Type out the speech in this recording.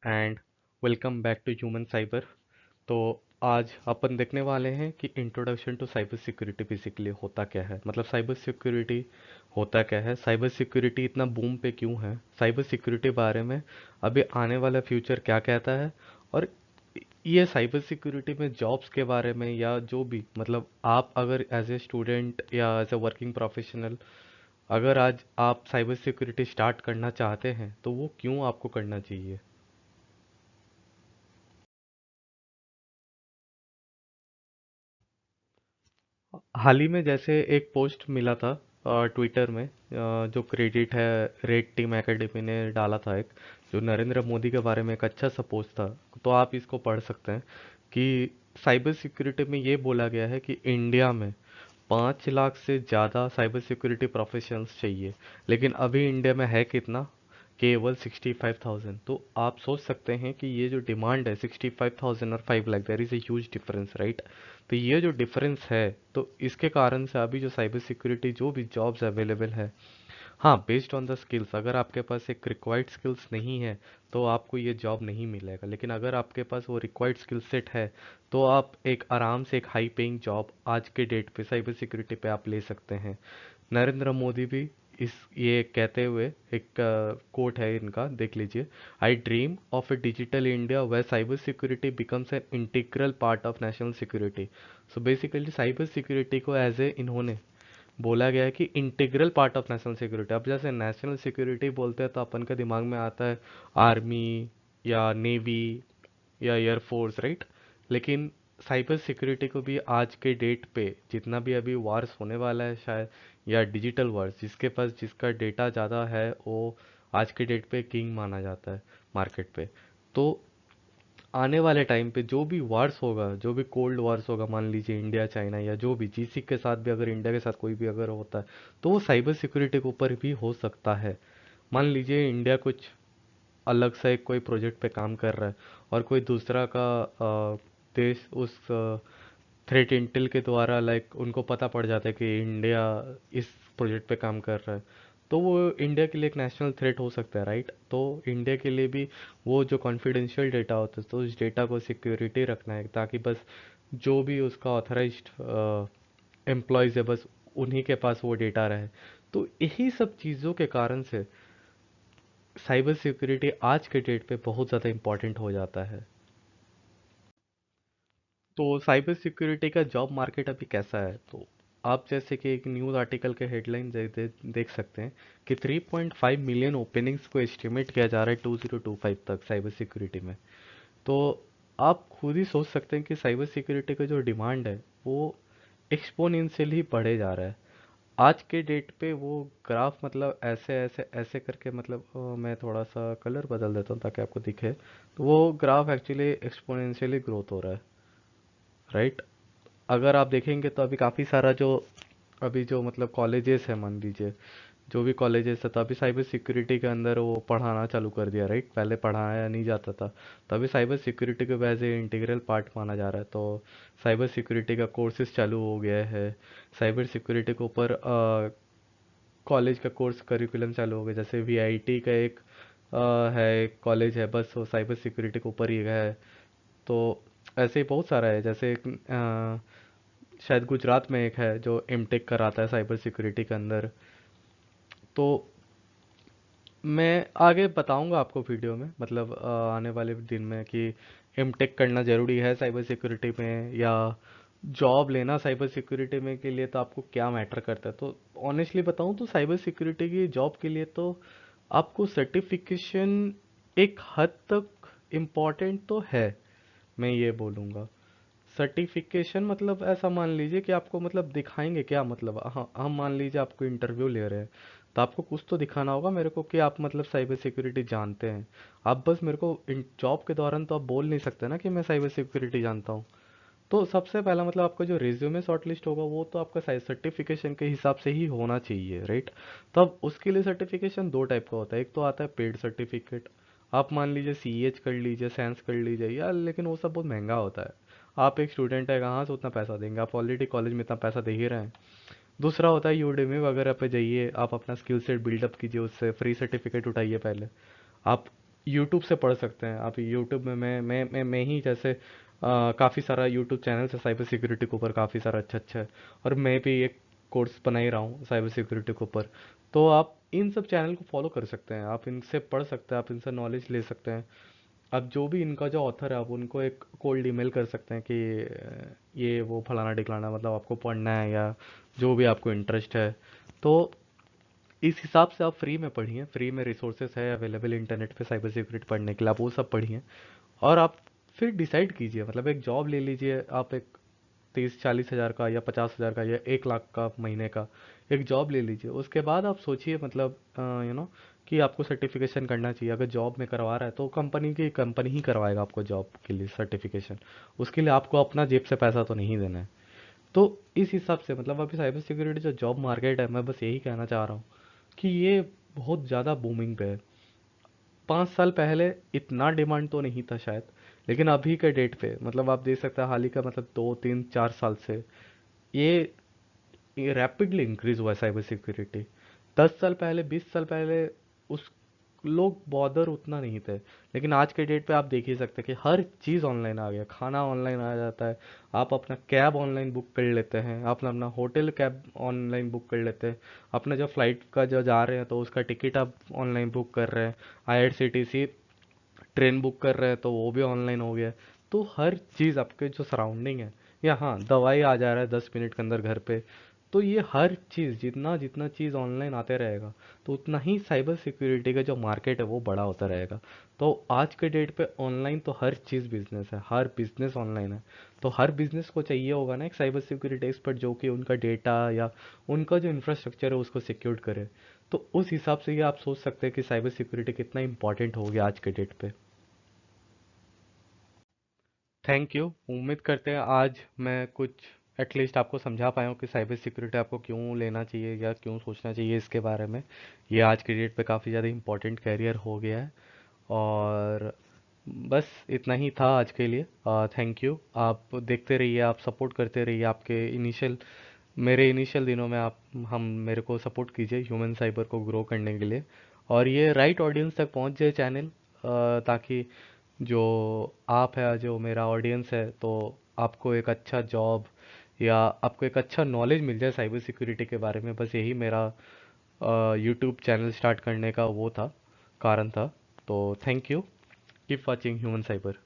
And welcome back to Human Cyber. तो आज अपन देखने वाले हैं कि introduction to cyber security basically होता क्या है, मतलब साइबर सिक्योरिटी होता क्या है, साइबर सिक्योरिटी इतना बूम पे क्यों है, साइबर सिक्योरिटी बारे में अभी आने वाला फ्यूचर क्या कहता है, और ये साइबर सिक्योरिटी में जॉब्स के बारे में या जो भी मतलब आप अगर एज ए स्टूडेंट या एज ए वर्किंग प्रोफेशनल अगर आज आप साइबर सिक्योरिटी स्टार्ट करना चाहते हैं तो वो क्यों आपको करना चाहिए। हाल ही में जैसे एक पोस्ट मिला था ट्विटर में, जो क्रेडिट है रेड टीम एकेडमी ने डाला था एक, जो नरेंद्र मोदी के बारे में एक अच्छा सा पोस्ट था। तो आप इसको पढ़ सकते हैं कि साइबर सिक्योरिटी में ये बोला गया है कि इंडिया में 5 लाख से ज़्यादा साइबर सिक्योरिटी प्रोफेशनल्स चाहिए, लेकिन अभी इंडिया में है कितना, केवल 65,000। तो आप सोच सकते हैं कि ये जो डिमांड है 65,000 और 5 lakh, there is a huge difference, right. तो ये जो डिफरेंस है, तो इसके कारण से अभी जो साइबर सिक्योरिटी जो भी जॉब्स अवेलेबल है, हाँ बेस्ड ऑन द स्किल्स, अगर आपके पास एक रिक्वायर्ड स्किल्स नहीं है तो आपको ये जॉब नहीं मिलेगा, लेकिन अगर आपके पास वो रिक्वायर्ड स्किल सेट है तो आप एक आराम से एक हाई पेइंग जॉब आज के डेट पे साइबर सिक्योरिटी पे आप ले सकते हैं। नरेंद्र मोदी भी इस ये कहते हुए एक कोट है इनका, देख लीजिए। I dream of a digital India where cyber security becomes an integral part of national security. So basically cyber security को एज ए इन्होंने बोला गया है कि integral part of national security. अब जैसे नेशनल सिक्योरिटी बोलते हैं तो अपन के दिमाग में आता है आर्मी या नेवी या एयरफोर्स, राइट। लेकिन साइबर सिक्योरिटी को भी आज के डेट पे जितना भी अभी वार्स होने वाला है शायद, या डिजिटल वार्स, जिसके पास जिसका डेटा ज़्यादा है वो आज के डेट पे किंग माना जाता है मार्केट पे। तो आने वाले टाइम पे जो भी वार्स होगा, जो भी कोल्ड वार्स होगा, मान लीजिए इंडिया चाइना या जो भी जीसी के साथ भी, अगर इंडिया के साथ कोई भी अगर होता है तो वो साइबर सिक्योरिटी के ऊपर भी हो सकता है। मान लीजिए इंडिया कुछ अलग सा एक कोई प्रोजेक्ट पे काम कर रहा है और कोई दूसरा का देश उस थ्रेट इंटेल के द्वारा लाइक उनको पता पड़ जाता है कि इंडिया इस प्रोजेक्ट पे काम कर रहा है, तो वो इंडिया के लिए एक नेशनल थ्रेट हो सकता है, राइट। तो इंडिया के लिए भी वो जो कॉन्फिडेंशियल डेटा होता है तो उस डेटा को सिक्योरिटी रखना है, ताकि बस जो भी उसका ऑथराइज्ड एम्प्लॉयज़ है बस उन्हीं के पास वो डेटा रहे। तो यही सब चीज़ों के कारण से साइबर सिक्योरिटी आज के डेट पे बहुत ज़्यादा इम्पोर्टेंट हो जाता है। तो साइबर सिक्योरिटी का जॉब मार्केट अभी कैसा है, तो आप जैसे कि एक न्यूज़ आर्टिकल के हेडलाइन देख सकते हैं कि 3.5 मिलियन ओपनिंग्स को एस्टिमेट किया जा रहा है 2025 तक साइबर सिक्योरिटी में। तो आप खुद ही सोच सकते हैं कि साइबर सिक्योरिटी का जो डिमांड है वो एक्सपोनेंशियल ही बढ़े जा रहा है। आज के डेट पे वो ग्राफ मतलब ऐसे ऐसे ऐसे करके, मतलब मैं थोड़ा सा कलर बदल देता हूँ ताकि आपको दिखे, तो वो ग्राफ एक्चुअली एक्सपोनेंशियली ग्रोथ हो रहा है, राइट। अगर आप देखेंगे तो अभी काफ़ी सारा जो अभी जो मतलब कॉलेजेस है, मान लीजिए जो भी कॉलेजेस है, तो अभी साइबर सिक्योरिटी के अंदर वो पढ़ाना चालू कर दिया, राइट। पहले पढ़ाया नहीं जाता था, तो अभी साइबर सिक्योरिटी को एज ए इंटीग्रल पार्ट माना जा रहा है। तो साइबर सिक्योरिटी का कोर्सेज चालू हो गया है, साइबर सिक्योरिटी के ऊपर कॉलेज का कोर्स करिकुलम चालू हो गया। जैसे वीआईटी का एक है कॉलेज है, बस वो साइबर सिक्योरिटी के ऊपर ही है। तो ऐसे ही बहुत सारा है, जैसे एक शायद गुजरात में एक है जो एमटेक कराता है साइबर सिक्योरिटी के अंदर। तो मैं आगे बताऊंगा आपको वीडियो में, मतलब आने वाले दिन में कि एमटेक करना ज़रूरी है साइबर सिक्योरिटी में, या जॉब लेना साइबर सिक्योरिटी में के लिए तो आपको क्या मैटर करता है। तो ऑनेस्टली बताऊं तो साइबर सिक्योरिटी की जॉब के लिए तो आपको सर्टिफिकेशन एक हद तक इम्पॉर्टेंट तो है, मैं ये बोलूँगा। सर्टिफिकेशन मतलब ऐसा मान लीजिए कि आपको मतलब दिखाएंगे क्या, मतलब हाँ हम मान लीजिए आपको इंटरव्यू ले रहे हैं तो आपको कुछ तो दिखाना होगा मेरे को कि आप मतलब साइबर सिक्योरिटी जानते हैं। आप बस मेरे को जॉब के दौरान तो आप बोल नहीं सकते ना कि मैं साइबर सिक्योरिटी जानता हूँ। तो सबसे पहला मतलब आपका जो रिज्यूमे शॉर्टलिस्ट होगा वो तो आपका सर्टिफिकेशन के हिसाब से ही होना चाहिए, राइट। तो अब उसके लिए सर्टिफिकेशन दो टाइप का होता है, एक तो आता है पेड सर्टिफिकेट। आप मान लीजिए सीएच कर लीजिए, साइंस कर लीजिए यार, लेकिन वो सब बहुत महंगा होता है। आप एक स्टूडेंट है, कहाँ से उतना पैसा देंगे, आप ऑलरेडी कॉलेज में इतना पैसा दे ही रहे हैं। दूसरा होता है यूडेमी वगैरह पे जाइए, आप अपना स्किल सेट बिल्डअप कीजिए, उससे फ्री सर्टिफिकेट उठाइए पहले। आप यूट्यूब से पढ़ सकते हैं आप। यूट्यूब में मैं ही जैसे काफ़ी सारा यूट्यूब चैनल है साइबर सिक्योरिटी के ऊपर, काफ़ी सारा अच्छा अच्छा है। और मैं भी एक कोर्स बना ही रहा हूँ साइबर सिक्योरिटी के ऊपर। तो आप इन सब चैनल को फॉलो कर सकते हैं, आप इनसे पढ़ सकते हैं, आप इनसे नॉलेज ले सकते हैं। अब जो भी इनका जो ऑथर है आप उनको एक कोल्ड ईमेल कर सकते हैं कि ये वो फलाना ढिकलाना, मतलब आपको पढ़ना है या जो भी आपको इंटरेस्ट है। तो इस हिसाब से आप फ्री में पढ़िए, फ्री में रिसोर्सेस है अवेलेबल इंटरनेट पे साइबर सिक्योरिटी पढ़ने के लिए, आप वो सब पढ़िए। और आप फिर डिसाइड कीजिए, मतलब एक जॉब ले लीजिए आप, एक 30-40 हज़ार का या 50 हज़ार का या 1 लाख का महीने का एक जॉब ले लीजिए। उसके बाद आप सोचिए, मतलब कि आपको सर्टिफिकेशन करना चाहिए। अगर जॉब में करवा रहा है तो कंपनी ही करवाएगा आपको जॉब के लिए सर्टिफिकेशन। उसके लिए आपको अपना जेब से पैसा तो नहीं देना है। तो इस हिसाब से मतलब अभी साइबर सिक्योरिटी जो जॉब मार्केट है, मैं बस यही कहना चाह रहा हूँ कि ये बहुत ज़्यादा बूमिंग पे है। 5 साल पहले इतना डिमांड तो नहीं था शायद, लेकिन अभी के डेट पे मतलब आप देख सकते हैं हाल ही का मतलब 2-3-4 साल से ये ये रैपिडली इंक्रीज हुआ है साइबर सिक्योरिटी। 10 साल पहले, 20 साल पहले उस लोग बॉदर उतना नहीं थे, लेकिन आज के डेट पे आप देख ही सकते हैं कि हर चीज़ ऑनलाइन आ गया, खाना ऑनलाइन आ जाता है। आप अपना कैब ऑनलाइन बुक कर लेते हैं, आप अपना होटल कैब ऑनलाइन बुक कर लेते हैं, अपना जो फ्लाइट का जो जा रहे हैं तो उसका टिकट आप ऑनलाइन बुक कर रहे हैं, आईआरसीटीसी ट्रेन बुक कर रहे हैं तो वो भी ऑनलाइन हो गया है। तो हर चीज़ आपके जो सराउंडिंग है, या हाँ दवाई आ जा रहा है 10 मिनट के अंदर घर पे। तो ये हर चीज़, जितना जितना चीज़ ऑनलाइन आते रहेगा तो उतना ही साइबर सिक्योरिटी का जो मार्केट है वो बड़ा होता रहेगा। तो आज के डेट पे ऑनलाइन तो हर चीज़ बिजनेस है, हर बिजनेस ऑनलाइन है। तो हर बिजनेस को चाहिए होगा ना एक साइबर सिक्योरिटी एक्सपर्ट जो कि उनका डेटा या उनका जो इंफ्रास्ट्रक्चर है उसको सिक्योर करे। तो उस हिसाब से ये आप सोच सकते हैं कि साइबर सिक्योरिटी कितना इंपॉर्टेंट हो गया आज के डेट पे। Thank you. उम्मीद करते हैं आज मैं कुछ एटलीस्ट आपको समझा पाया हूँ कि साइबर सिक्योरिटी आपको क्यों लेना चाहिए या क्यों सोचना चाहिए इसके बारे में। ये आज की डेट पे काफ़ी ज़्यादा इम्पोर्टेंट कैरियर हो गया है। और बस इतना ही था आज के लिए। Thank you. आप देखते रहिए, आप सपोर्ट करते रहिए। आपके इनिशियल मेरे इनिशियल दिनों में आप हम मेरे को सपोर्ट कीजिए ह्यूमन साइबर को ग्रो करने के लिए। और ये राइट ऑडियंस तक पहुंच जाए चैनल, ताकि जो आप है, जो मेरा ऑडियंस है, तो आपको एक अच्छा जॉब या आपको एक अच्छा नॉलेज मिल जाए साइबर सिक्योरिटी के बारे में। बस यही मेरा यूट्यूब चैनल स्टार्ट करने का वो था, कारण था। तो thank you. Keep watching human cyber.